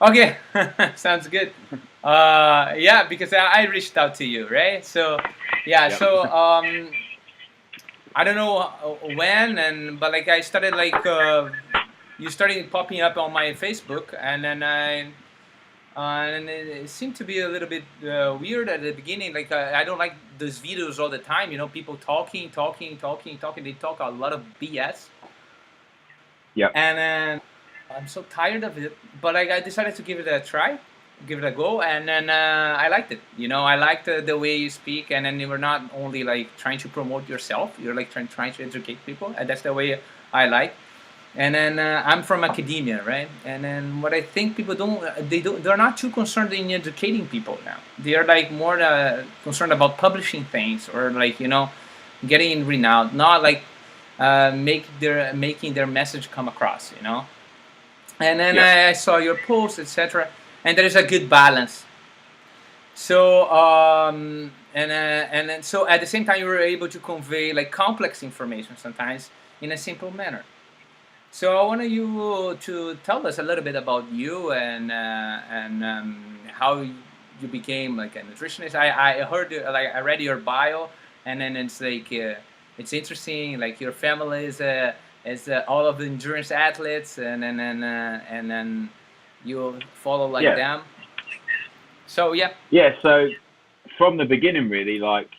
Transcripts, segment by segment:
Okay, sounds good. Yeah, because I reached out to you, right? So, yeah, Yep. so I don't know when, and but like I started like you started popping up on my Facebook, and then and it seemed to be a little bit weird at the beginning. Like I don't like those videos all the time. You know, people talking, talking, talking, talking. They talk a lot of BS, Yep. and then I'm so tired of it. But like I decided to give it a try, give it a go, and then I liked it. You know, I liked the way you speak, and then you were not only like trying to promote yourself. You're like trying to educate people, and that's the way I like. And then I'm from academia, right? And then what I think people they're not too concerned in educating people now. They are like more concerned about publishing things or like getting renowned, not like making their message come across, And then Yep. I saw your post, etc. And there is a good balance. So and then so at the same time you were able to convey like complex information sometimes in a simple manner. So I wanted you to tell us a little bit about you and how you became like a nutritionist. I heard like I read your bio, and then it's like it's interesting. Like your family is all of the endurance athletes, and then you follow like Yeah. them. So yeah. Yeah. So from the beginning, really, like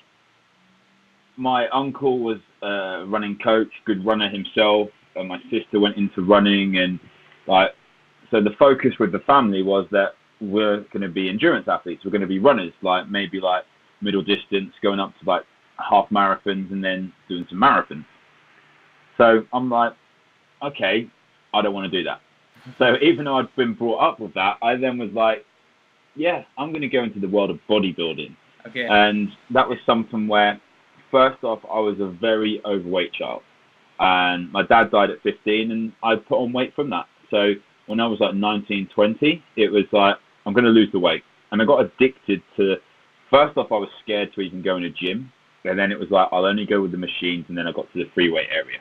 my uncle was a running coach, good runner himself, and my sister went into running, and like, so the focus with the family was that we're going to be endurance athletes. We're going to be runners, like maybe like middle distance, going up to like half marathons, and then doing some marathons. So I'm like, okay, I don't want to do that. So even though I'd been brought up with that, I then was like, yeah, I'm going to go into the world of bodybuilding. Okay. And that was something where, first off, I was a very overweight child. And my dad died at 15, and I put on weight from that. So when I was like 19, 20, it was like, I'm going to lose the weight. And I got addicted to, first off, I was scared to even go in a gym. And then it was like, I'll only go with the machines. And then I got to the free weight area.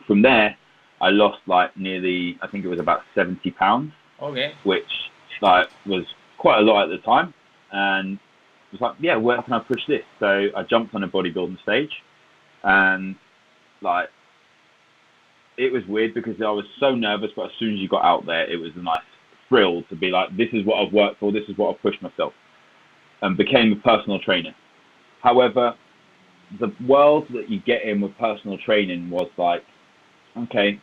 From there, I lost like nearly, I think it was about 70 pounds, Okay. which like was quite a lot at the time. And I was like, yeah, where can I push this? So I jumped on a bodybuilding stage, and like it was weird because I was so nervous, but as soon as you got out there, it was a nice thrill to be like, this is what I've worked for, this is what I've pushed myself, and became a personal trainer. However, the world that you get in with personal training was like, okay,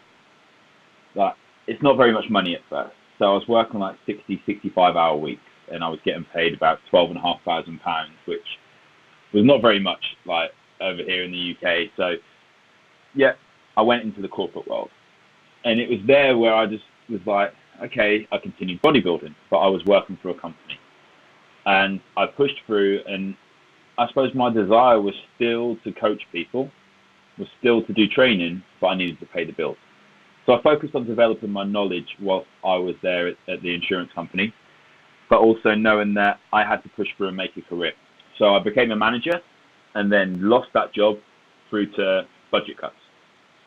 like it's not very much money at first. So I was working like 60, 65 hour weeks, and I was getting paid about £12,500, which was not very much like over here in the UK. So yeah, I went into the corporate world, and it was there where I just was like, okay, I continued bodybuilding, but I was working for a company, and I pushed through. And I suppose my desire was still to coach people, was still to do training, but I needed to pay the bills. So I focused on developing my knowledge whilst I was there at the insurance company, but also knowing that I had to push through and make a career. So I became a manager, and then lost that job through to budget cuts.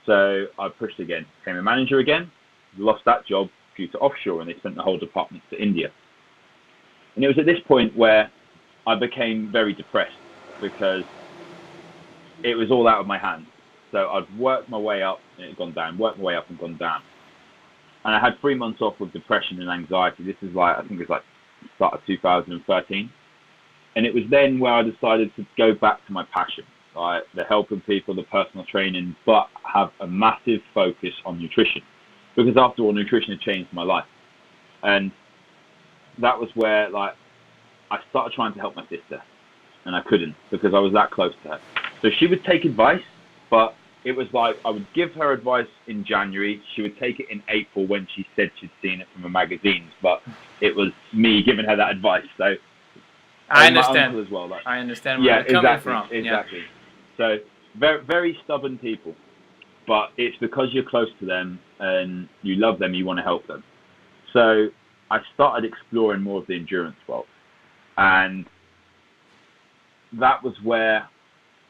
So I pushed again, became a manager again, lost that job due to offshore, and they sent the whole department to India. And it was at this point where I became very depressed because it was all out of my hands. So I'd worked my way up and it had gone down, worked my way up and gone down. And I had 3 months off with depression and anxiety. This is like, I think it was like start of 2013. And it was then where I decided to go back to my passion, like the helping people, the personal training, but have a massive focus on nutrition. Because after all, nutrition had changed my life. And that was where like I started trying to help my sister, and I couldn't because I was that close to her. So she would take advice, but it was like I would give her advice in January. She would take it in April when she said she'd seen it from the magazines, but it was me giving her that advice. So, I and my understand. uncle as well. Like, I understand where yeah, you're coming exactly, from. Yeah. exactly. So very, very stubborn people, but it's because you're close to them and you love them, you want to help them. So I started exploring more of the endurance world, and that was where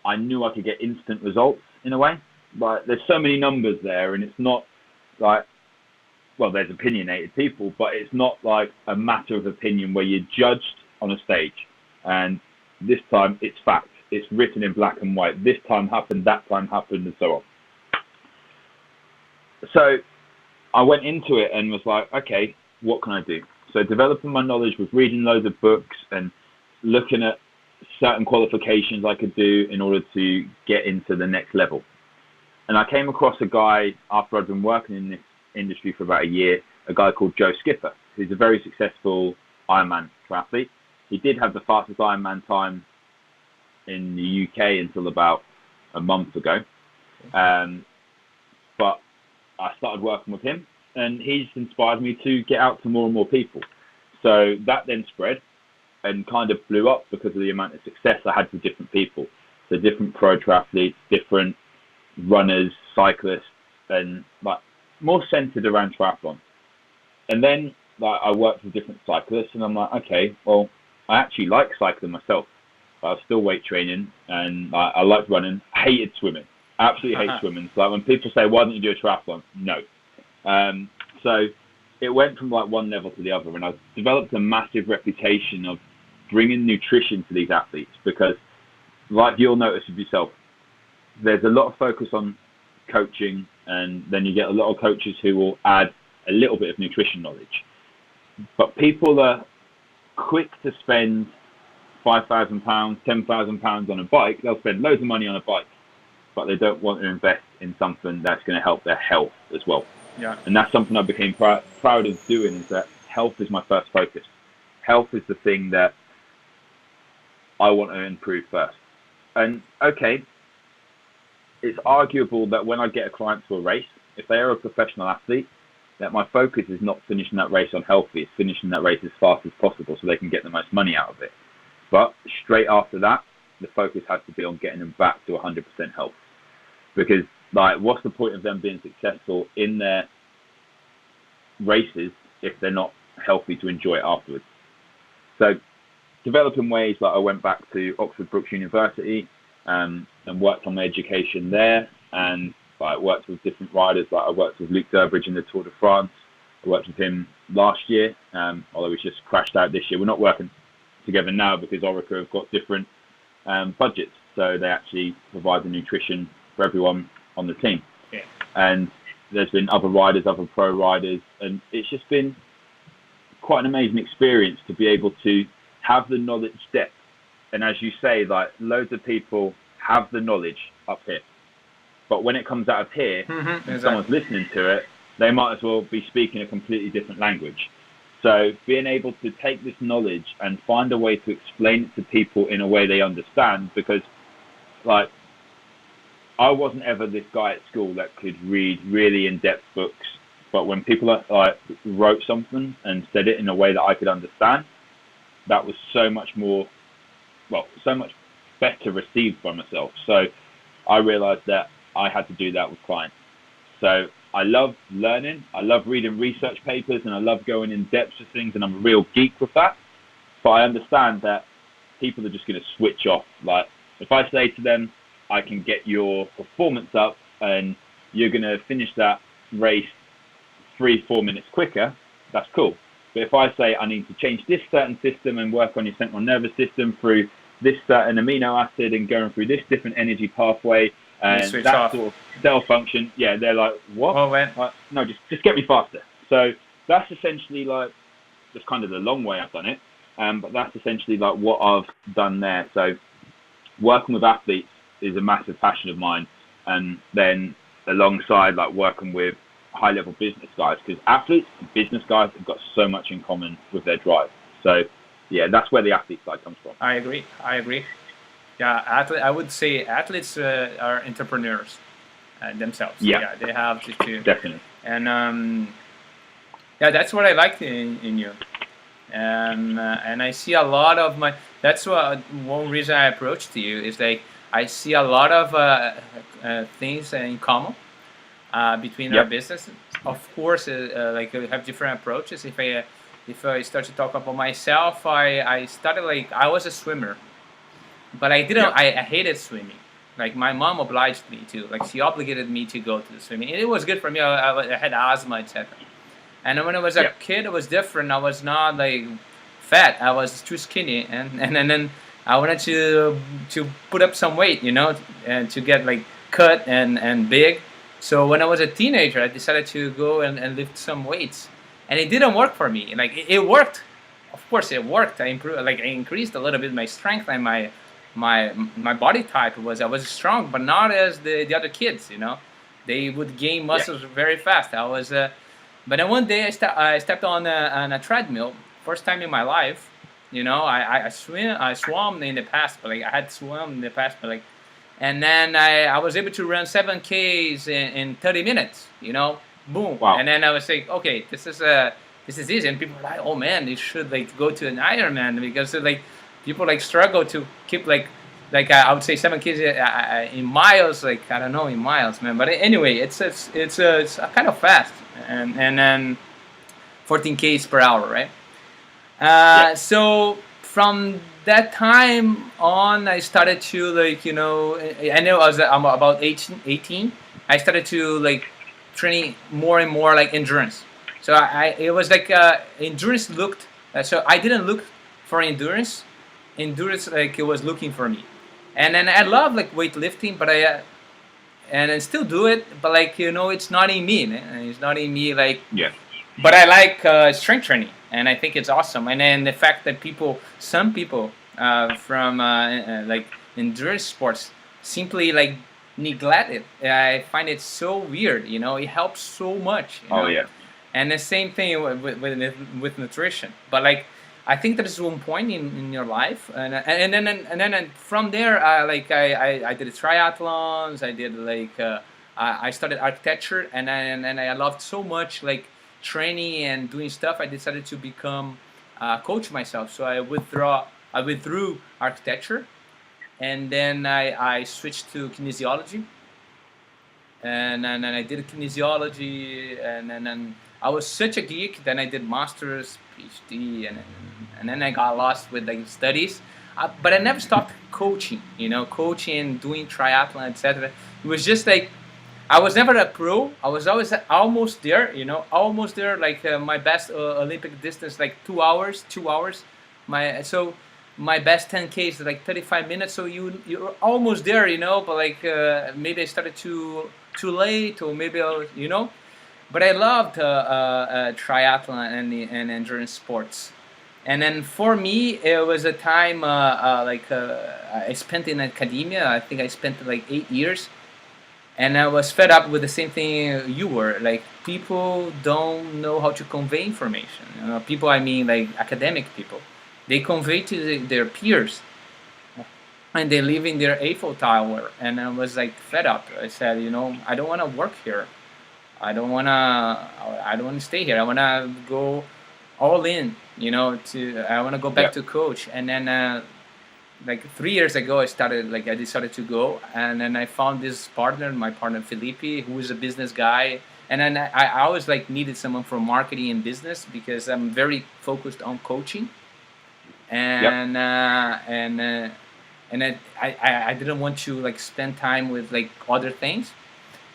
I knew I could get instant results in a way. Like there's so many numbers there, and it's not like well, there's opinionated people, but it's not like a matter of opinion where you're judged on a stage. And this time it's fact. It's written in black and white. This time happened, that time happened, and so on. So I went into it and was like, okay, what can I do? So developing my knowledge was reading loads of books and looking at certain qualifications I could do in order to get into the next level. And I came across a guy after I'd been working in this industry for about a year, a guy called Joe Skipper, who's a very successful Ironman triathlete. He did have the fastest Ironman time in the UK until about a month ago. But I started working with him, and he's inspired me to get out to more and more people. So that then spread and kind of blew up because of the amount of success I had with different people. So different pro triathletes, different runners, cyclists, and like more centered around triathlon. And then like I worked with different cyclists, and I'm like, okay, well, I actually like cycling myself. I was still weight training, and I liked running. Hated swimming. Absolutely hate swimming. So like when people say, why don't you do a triathlon? No. So it went from like one level to the other, and I developed a massive reputation of bringing nutrition to these athletes because, like you'll notice with yourself, there's a lot of focus on coaching, and then you get a lot of coaches who will add a little bit of nutrition knowledge. But people are quick to spend £5,000, £10,000 on a bike. They'll spend loads of money on a bike, but they don't want to invest in something that's going to help their health as well. Yeah. And that's something I became proud of doing, is that health is my first focus. Health is the thing that I want to improve first. And okay, it's arguable that when I get a client to a race, if they are a professional athlete, that my focus is not finishing that race unhealthy, it's finishing that race as fast as possible so they can get the most money out of it. But straight after that, the focus has to be on getting them back to 100% health. Because like, what's the point of them being successful in their races if they're not healthy to enjoy it afterwards? So developing ways, like I went back to Oxford Brookes University and worked on my education there, and like worked with different riders. Like I worked with Luke Durbridge in the Tour de France. I worked with him last year, although he's just crashed out this year. We're not working together now because Orica have got different budgets, so they actually provide the nutrition for everyone on the team. Yeah. And there's been other riders, other pro riders, and it's just been quite an amazing experience to be able to have the knowledge depth. And as you say, like loads of people have the knowledge up here, but when it comes out of here and someone's listening to it, they might as well be speaking a completely different language. So being able to take this knowledge and find a way to explain it to people in a way they understand, because like I wasn't ever this guy at school that could read really in-depth books, but when people like wrote something and said it in a way that I could understand, that was so much better received by myself. So I realized that I had to do that with clients. So I love learning, I love reading research papers, and I love going in depth with things, and I'm a real geek with that. But I understand that people are just going to switch off. Like if I say to them, I can get your performance up and you're going to finish that race 3-4 minutes quicker, that's cool. But if I say I need to change this certain system and work on your central nervous system through this certain amino acid and going through this different energy pathway and that sort of cell function, yeah, they're like, what? Oh, man. No, just get me faster. So that's essentially like, just kind of the long way I've done it. But that's essentially like what I've done there. So working with athletes is a massive passion of mine. And then alongside like working with high level business guys, because athletes and business guys have got so much in common with their drive. So yeah, that's where the athlete side comes from. I agree. Yeah, I would say athletes are entrepreneurs themselves. Yeah, they have to definitely. And yeah, that's what I like in you. And I see a lot of my. That's one reason I approached you is like I see a lot of things in common between our businesses. Of course, like we have different approaches. If I start to talk about myself, I started like I was a swimmer, but I didn't. I hated swimming. Like my mom obliged me to. Like she obligated me to go to the swimming, and it was good for me. I had asthma, etc. And then when I was a Yeah. kid, it was different. I was not like fat. I was too skinny, and then I wanted to put up some weight, and to get like cut and big. So when I was a teenager, I decided to go and lift some weights, and it didn't work for me. Like it worked, of course, it worked. I improved, like I increased a little bit my strength and my body type I was strong, but not as the other kids. They would gain Yeah. muscles very fast. But then one day I stepped on a treadmill, first time in my life. I swam in the past, but like I had swum in the past, but like, and then I was able to run 7Ks in 30 minutes. Boom. Wow. And then I was like, okay, this is easy. And people were like, oh man, you should like go to an Ironman, because like people like struggle to keep I would say 7Ks in miles, like I don't know in miles, man. But anyway, it's kind of fast, and then 14Ks per hour, right? Yeah. So from that time on, I started to I know I'm about 18. I started to like training more and more like endurance. So it was like endurance looked. So I didn't look for endurance. Endurance like it was looking for me, and then I love like weightlifting, but I still do it, but like it's not in me, man. It's not in me like. Yeah. But I like strength training, and I think it's awesome. And then the fact that some people from like endurance sports simply like neglect it. I find it so weird. It helps so much. Oh yeah. And the same thing with nutrition. But like, I think there's one point in your life, and then from there, I did triathlons. I did like I studied architecture, and I loved so much like training and doing stuff. I decided to become a coach myself. So I withdrew architecture, and then I switched to kinesiology, and then I did kinesiology, and then I was such a geek. Then I did masters, PhD, and then I got lost with like studies. But I never stopped coaching. Coaching, doing triathlon, etc. It was just like I was never a pro. I was always almost there. Almost there. Like my best Olympic distance, like 2 hours. 2 hours. My best 10K is like 35 minutes. So you're almost there. But like maybe I started too late, or maybe But I loved triathlon and endurance sports. And then for me, it was a time I spent in academia. I think I spent like 8 years, and I was fed up with the same thing you were. Like people don't know how to convey information. People, I mean, like academic people, they convey to their peers, and they live in their Eiffel Tower. And I was like fed up. I said, I don't want to work here. I don't wanna stay here. I wanna go all in. I wanna go back Yeah. to coach. And then like 3 years ago, I decided to go, and then I found this partner, my partner Felipe, who is a business guy. And then I always like needed someone from marketing and business, because I'm very focused on coaching, Yep. and I didn't want to like spend time with like other things.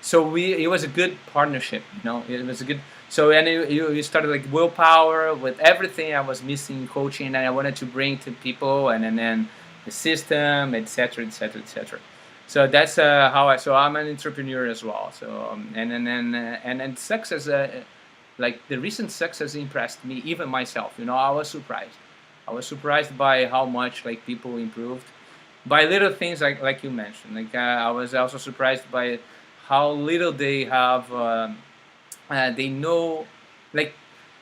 So it was a good partnership. It was a good. So and you started like WheelPower with everything I was missing in coaching, and I wanted to bring to people, and then the system, etc., etc., etc. So that's how I. So I'm an entrepreneur as well. So and success, like the recent success impressed me, even myself. I was surprised. I was surprised by how much like people improved by little things, like you mentioned. Like I was also surprised by how little they have. They know, like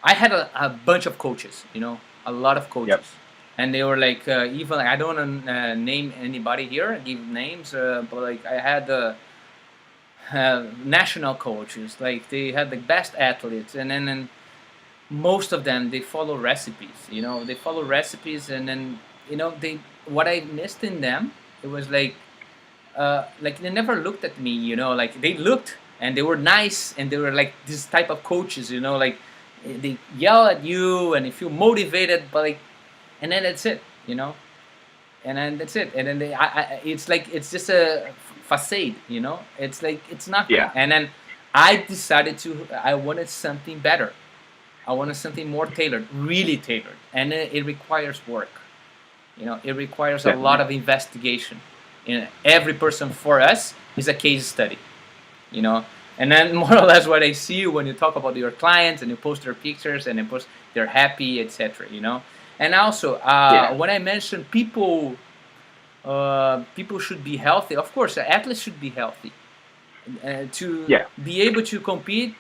I had a bunch of coaches. A lot of Yep. coaches, and they were like even I don't want to name anybody here, give names, but like I had national coaches. Like they had the best athletes, and most of them they follow recipes. They follow recipes, and then they what I missed in them, it was like they never looked at me. Like they looked and they were nice, and they were like this type of coaches. Like they yell at you and you feel motivated, but like, and then that's it. And then that's it. And then it's like it's just a facade. It's like it's nothing. Yeah. And then I wanted something better. I want something more tailored, really tailored, and it requires work. It requires a lot Definitely. of investigation. Every person for us is a case study. you know. And then more or less what I see when you talk about your clients and you post their pictures and you post they're happy, etc. And also Yeah. when I mentioned people should be healthy. Of course, athletes should be healthy to Yeah. be able to compete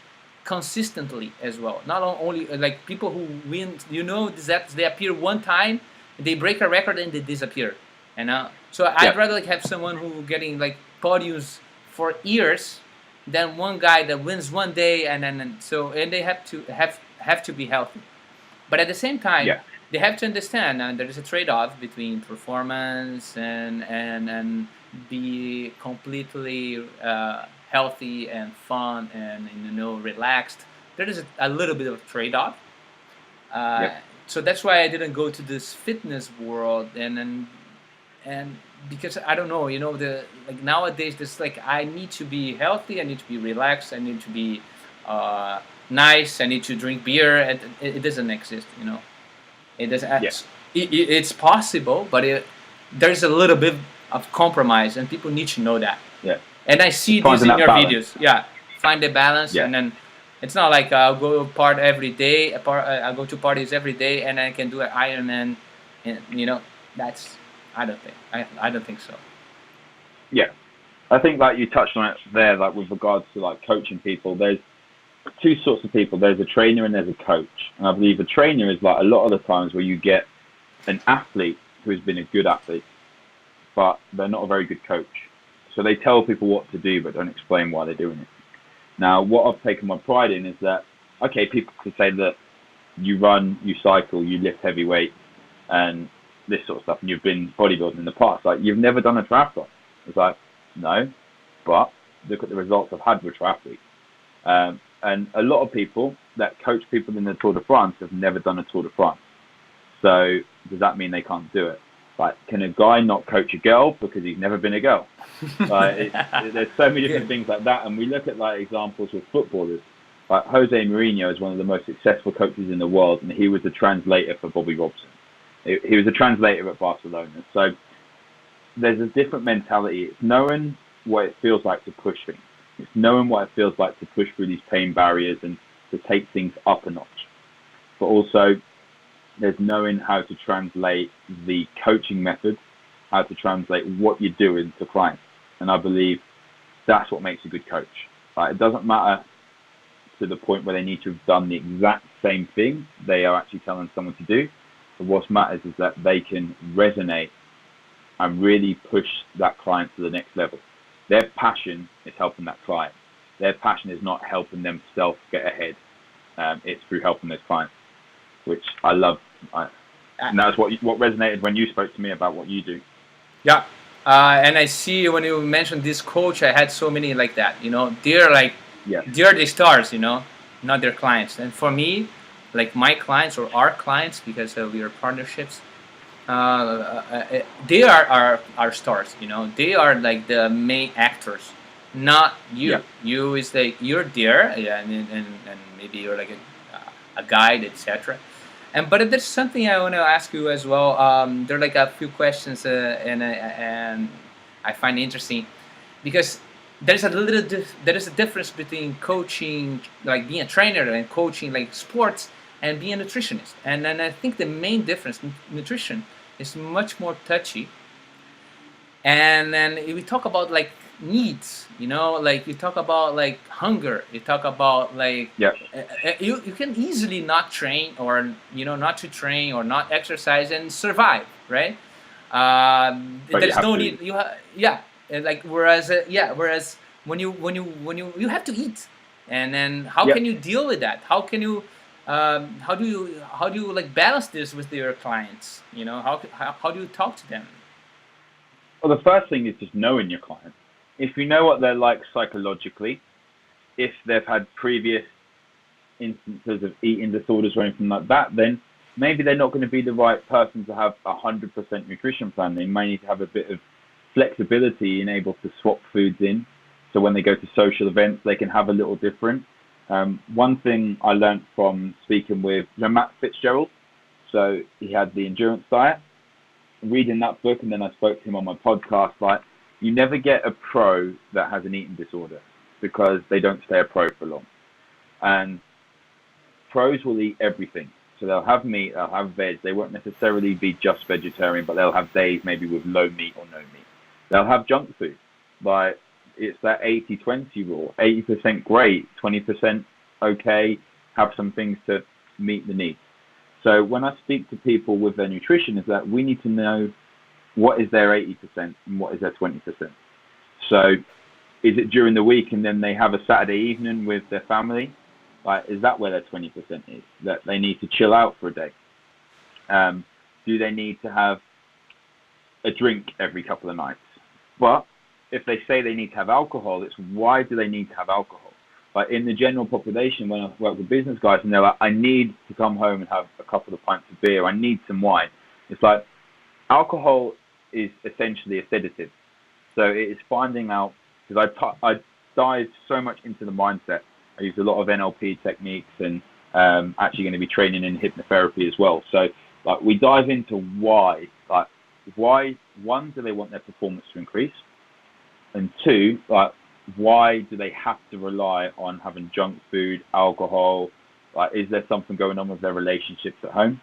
consistently as well. Not only like people who win, these athletes, they appear one time, they break a record and they disappear. So I'd Yeah. rather like have someone who getting like podiums for years than one guy that wins one day and they have to be healthy. But at the same time, Yeah. they have to understand there is a trade-off between performance and be completely healthy and fun and relaxed. There is a little bit of trade-off. Uh, Yep. so that's why I didn't go to this fitness world and because I don't know, the like nowadays this like I need to be healthy, I need to be relaxed, I need to be uh, nice, I need to drink beer. It doesn't exist. It doesn't. Yeah. It's possible, but there's a little bit of compromise, and people need to know that. Yeah. And I It's see this finding in that your balance. videos. Yeah, find the balance, Yeah. and then it's not like I'll go part every day. I go to parties every day, and I can do an Ironman. And that's I don't think I don't think so. Yeah. I think like you touched on it there, like with regards to like coaching people, there's two sorts of people. There's a trainer and there's a coach. And I believe a trainer is like a lot of the times where you get an athlete who has been a good athlete, but they're not a very good coach. So they tell people what to do, but don't explain why they're doing it. Now, what I've taken my pride in is that, okay, people could say that you run, you cycle, you lift heavy weights, and this sort of stuff, and you've been bodybuilding in the past. Like, you've never done a triathlon. It's like, no, but look at the results I've had with triathletes. And a lot of people that coach people in the Tour de France have never done a Tour de France. So does that mean they can't do it? Like, can a guy not coach a girl because he's never been a girl? There's so many different things like that, and we look at like examples with footballers. Like Jose Mourinho is one of the most successful coaches in the world, and he was a translator for Bobby Robson. He was a translator at Barcelona. So there's a different mentality. It's knowing what it feels like to push things. It's knowing what it feels like to push through these pain barriers and to take things up a notch. But also, there's knowing how to translate the coaching method, how to translate what you're doing to clients. And I believe that's what makes a good coach. Like, it doesn't matter to the point where they need to have done the exact same thing they are actually telling someone to do. But what matters is that they can resonate and really push that client to the next level. Their passion is helping that client. Their passion is not helping themselves get ahead. It's through helping those clients, which I love. And that's what resonated when you spoke to me about what you do. Yeah. And I see when you mentioned this coach, I had so many like that. They're the stars. Not their clients. And for me, like my clients or our clients, because we are partnerships, they are our stars. They are like the main actors, not you. Yeah. You is like you're there, yeah, and maybe you're like a guide, etc. But there's something I want to ask you as well. There are like a few questions, and I find interesting because there is a difference between coaching, like being a trainer, and coaching like sports, and being a nutritionist. And then I think the main difference, nutrition, is much more touchy. And then we talk about like needs, like you talk about like hunger, you talk about like Yeah. you can easily not train or not to train or not exercise and survive, right? But There's no to. need. Yeah, like whereas when you have to eat, and then how Yeah. can you deal with that? How do you like balance this with your clients? How do you talk to them? Well, the first thing is just knowing your client. If you know what they're like psychologically, if they've had previous instances of eating disorders or anything like that, then maybe they're not going to be the right person to have 100% nutrition plan. They may need to have a bit of flexibility and able to swap foods in. So when they go to social events, they can have a little different. One thing I learned from speaking with Matt Fitzgerald, so he had the endurance diet, reading that book, and then I spoke to him on my podcast. Like, you never get a pro that has an eating disorder because they don't stay a pro for long. And pros will eat everything. So they'll have meat, they'll have veg. They won't necessarily be just vegetarian, but they'll have days maybe with low meat or no meat. They'll have junk food. Like, it's that 80-20 rule. 80% great, 20% okay, have some things to meet the needs. So when I speak to people with their nutrition, is that we need to know what is their 80% and what is their 20%. So is it during the week and then they have a Saturday evening with their family? Like, is that where their 20% is? That they need to chill out for a day? Do they need to have a drink every couple of nights? But if they say they need to have alcohol, it's why do they need to have alcohol? Like, in the general population, when I work with business guys and they're like, I need to come home and have a couple of pints of beer, I need some wine. It's like, alcohol is essentially a sedative. So it is finding out, because I dive so much into the mindset. I use a lot of NLP techniques and actually going to be training in hypnotherapy as well. So like, we dive into why. Like, why, one, do they want their performance to increase? And two, like, why do they have to rely on having junk food, alcohol? Like, is there something going on with their relationships at home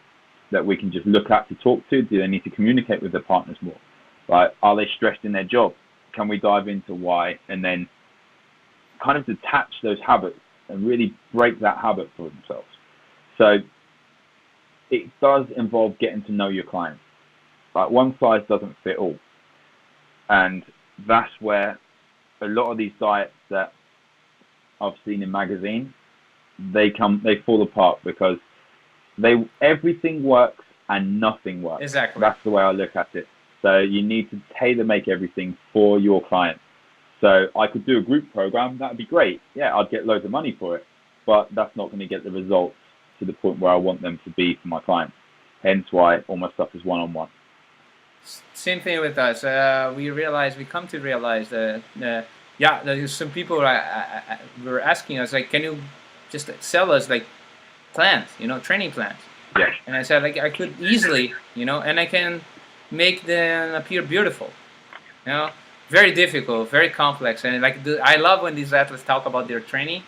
that we can just look at to talk to? Do they need to communicate with their partners more? Like, are they stressed in their job? Can we dive into why and then kind of detach those habits and really break that habit for themselves? So it does involve getting to know your client. Like, one size doesn't fit all. And that's where a lot of these diets that I've seen in magazines, they fall apart because everything works and nothing works. Exactly. That's the way I look at it. So you need to tailor make everything for your client. So I could do a group program, that'd be great. Yeah, I'd get loads of money for it, but that's not going to get the results to the point where I want them to be for my clients. Hence why all my stuff is one-on-one. Same thing with us. We come to realize that, there's some people were asking us, like, can you just sell us like plans, training plans? Yeah. And I said, like, I could easily, and I can make them appear beautiful, very difficult, very complex. And like, I love when these athletes talk about their training.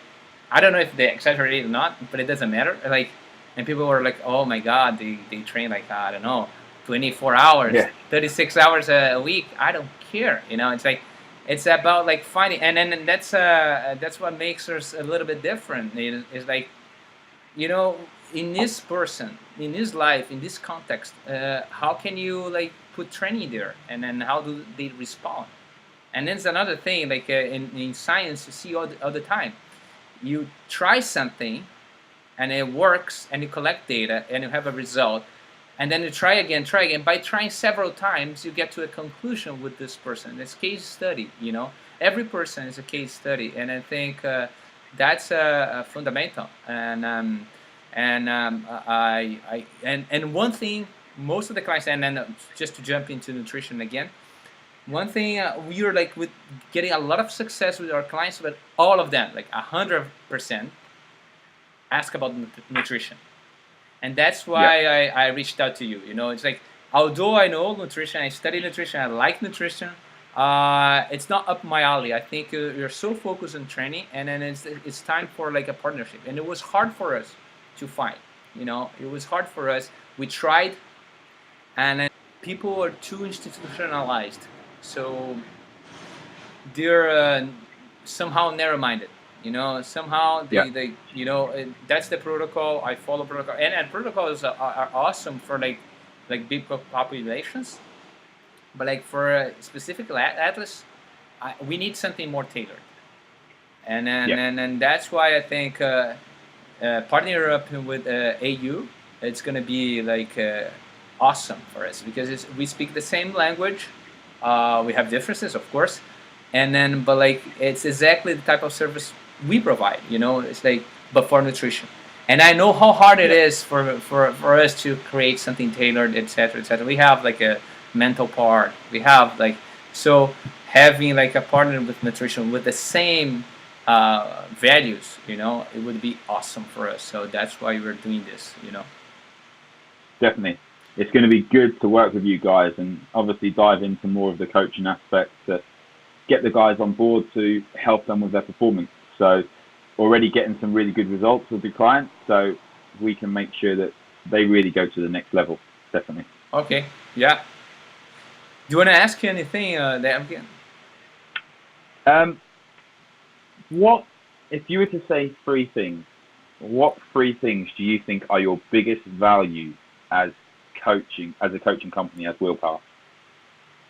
I don't know if they exaggerate or not, but it doesn't matter. Like, and people were like, oh my God, they train like, I don't know, 24 hours, 36 hours a week. I don't care. It's like, it's about like finding, and then that's what makes us a little bit different. It's like, in this person, in his life, in this context, how can you like put training there, and then how do they respond? And then it's another thing, like in science, you see all the time. You try something, and it works, and you collect data, and you have a result, and then you try again. By trying several times, you get to a conclusion with this person. It's case study, Every person is a case study, and I think that's fundamental. And one thing, most of the clients, and then just to jump into nutrition again, one thing we are like with getting a lot of success with our clients, but all of them, like 100%, ask about nutrition. And that's why I reached out to you. It's like, although I know nutrition, I study nutrition, I like nutrition, it's not up my alley. I think you're so focused on training, and then it's time for like a partnership. And it was hard for us to find. It was hard for us. We tried, and then people are too institutionalized. So they're somehow narrow-minded. Somehow they that's the protocol. I follow protocol, and protocols are awesome for like big populations, but like for specific athletes, we need something more tailored. And that's why I think partnering up with AU, it's gonna be like awesome for us, because we speak the same language. We have differences, of course, but like it's exactly the type of service we provide. It's like, but for nutrition. And I know how hard it is for us to create something tailored, etc., etc. We have like a mental part. We have like, so having like a partner with nutrition with the same values, it would be awesome for us. So that's why we're doing this. Definitely. It's going to be good to work with you guys and obviously dive into more of the coaching aspect to get the guys on board to help them with their performance. So already getting some really good results with the clients, so we can make sure that they really go to the next level. Definitely. Okay, yeah. Do you want to ask you anything that I'm getting? What if you were to say three things? What three things do you think are your biggest values as as a coaching company, as WheelPower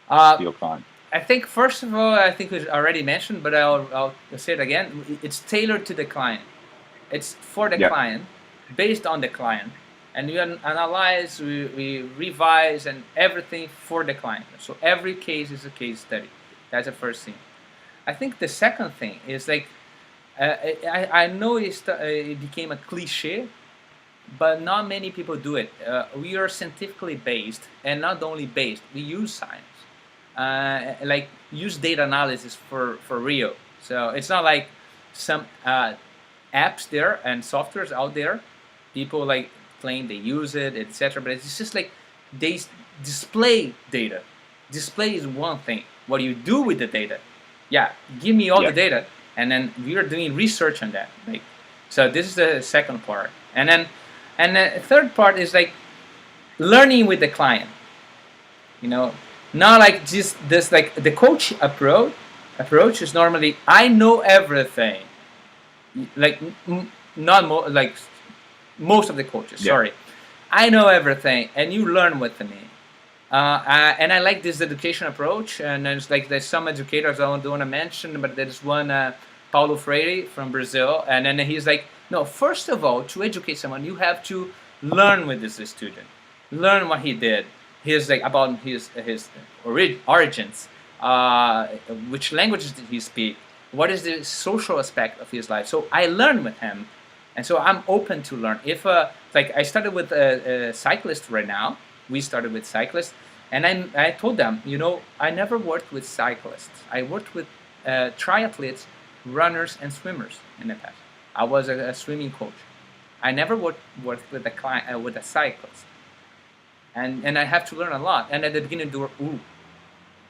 Uh, to your clients? I think first of all, I think we already mentioned, but I'll say it again. It's tailored to the client. It's for the Yeah, client, based on the client, and we analyze, we revise, and everything for the client. So every case is a case study. That's the first thing. I think the second thing is like I know it became a cliche, but not many people do it. We are scientifically based, and not only based, we use science. Like use data analysis for real. So it's not like some apps there and softwares out there. People like claim they use it, etc. But it's just like they display data. Display is one thing. What do you do with the data? Yeah, give me all the yeah, data, and then we are doing research on that. Like, so this is the second part, and the third part is like learning with the client. You know, not like just this like the coach approach is normally I know everything. Like not like most of the coaches. yeah, Sorry, I know everything, and you learn with me. And I like this education approach. And there's some educators I don't want to mention, but there's one Paulo Freire from Brazil, and then he's like, no, first of all, to educate someone, you have to learn with this student, learn what he did, his like about his origins, which languages did he speak, what is the social aspect of his life. So I learn with him, and so I'm open to learn. If like I started with a cyclist right now, we started with cyclists, and I told them, I never worked with cyclists. I worked with triathletes, runners, and swimmers in the past. I was a swimming coach. I never worked with a client with a cyclist, and I have to learn a lot. And at the beginning, they were ooh,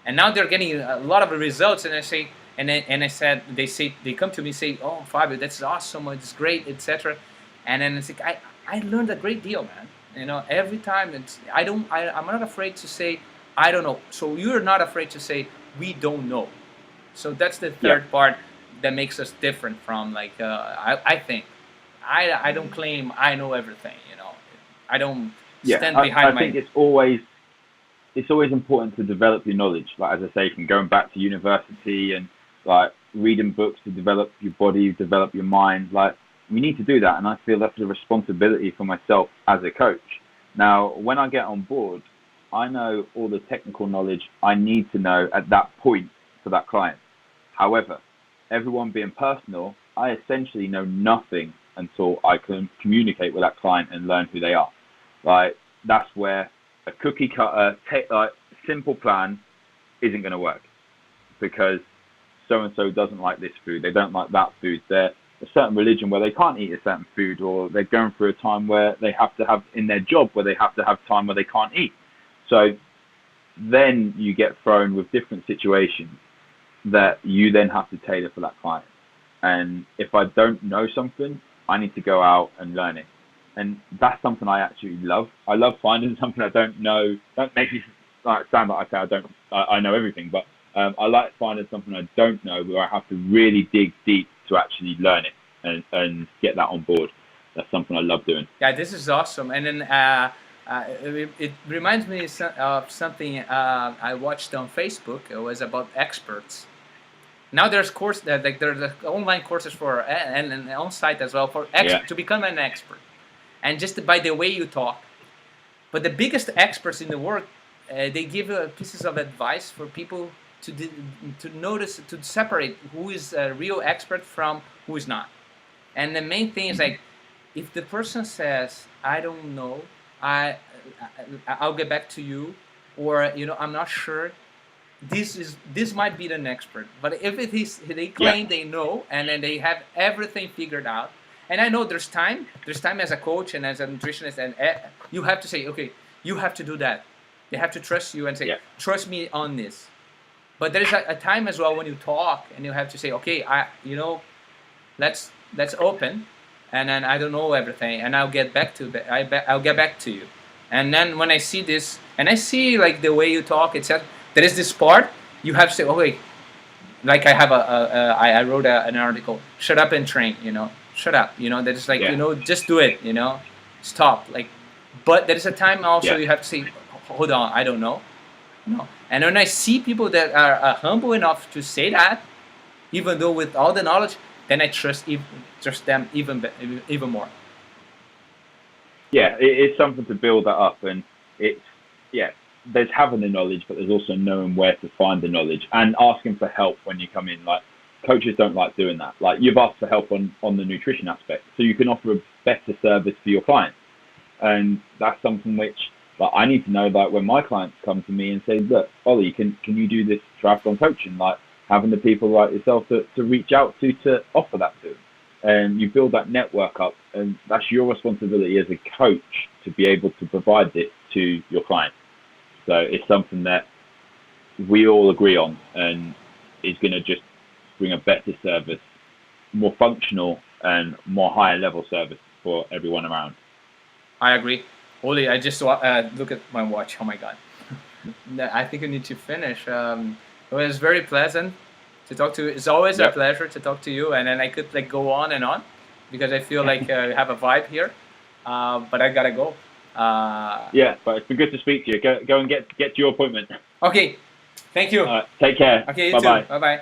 and now they're getting a lot of results. And I say, and I said, they come to me and say, oh, Fabio, that's awesome, it's great, etc. And then it's like I learned a great deal, man. Every time I'm not afraid to say I don't know. So you're not afraid to say we don't know. So that's the yeah. third part that makes us different from like I think I don't claim I know everything. I don't Yeah, stand behind I think my. it's always important to develop your knowledge. Like as I say, from going back to university and like reading books to develop your body, develop your mind. Like we need to do that, and I feel that's a responsibility for myself as a coach. Now, when I get on board, I know all the technical knowledge I need to know at that point for that client. However, everyone being personal, I essentially know nothing until I can communicate with that client and learn who they are. Like that's where a cookie cutter, like simple plan isn't going to work because so and so doesn't like this food, they don't like that food. They're a certain religion where they can't eat a certain food, or they're going through a time where they have to have in their job where they have to have time where they can't eat. So then you get thrown with different situations that you then have to tailor for that client. And if I don't know something, I need to go out and learn it. And that's something I actually love. I love finding something I don't know. That makes me sound like I know everything, but I like finding something I don't know where I have to really dig deep to actually learn it and get that on board. That's something I love doing. Yeah, this is awesome. And then it reminds me of something I watched on Facebook. It was about experts. Now there's course that like there's online courses for and on site as well for Yeah, to become an expert, and just by the way you talk. But the biggest experts in the world, they give pieces of advice for people to notice, to separate who is a real expert from who is not. And the main thing is like, if the person says, "I don't know," I'll get back to you, or I'm not sure. this might be an expert, but if it is they claim they know and then they have everything figured out, and I know there's time as a coach and as a nutritionist, and you have to say, okay, you have to do that. They have to trust you and say, trust me on this. But there is a time as well when you talk and you have to say, okay, let's open, and then I don't know everything, and I'll get back to I'll get back to you. And then when I see this, and I see like the way you talk, etc. There is this part you have to say, okay, like I have I wrote an article, shut up and train, shut up, that is like, just do it, stop, like, but there is a time also you have to say, hold on, I don't know, and when I see people that are humble enough to say that, even though with all the knowledge, then I trust them even more. Yeah, it's something to build that up, and it's there's having the knowledge, but there's also knowing where to find the knowledge and asking for help when you come in. Like, coaches don't like doing that. Like, you've asked for help on the nutrition aspect, so you can offer a better service for your clients, and that's something which, like, I need to know. Like, when my clients come to me and say, look, Ollie, can you do this triathlon coaching? Like, having the people like yourself to reach out to offer that to them. And you build that network up, and that's your responsibility as a coach to be able to provide it to your clients. So it's something that we all agree on, and is going to just bring a better service, more functional and more higher level service for everyone around. I agree. Ollie, I just look at my watch. Oh my God. I think we need to finish. It was very pleasant to talk to you. It's always a pleasure to talk to you, and then I could like go on and on because I feel like we have a vibe here. But I gotta go. But it's been good to speak to you. Go and get to your appointment. Okay, thank you. Take care. Okay, you Bye-bye. too. Bye bye.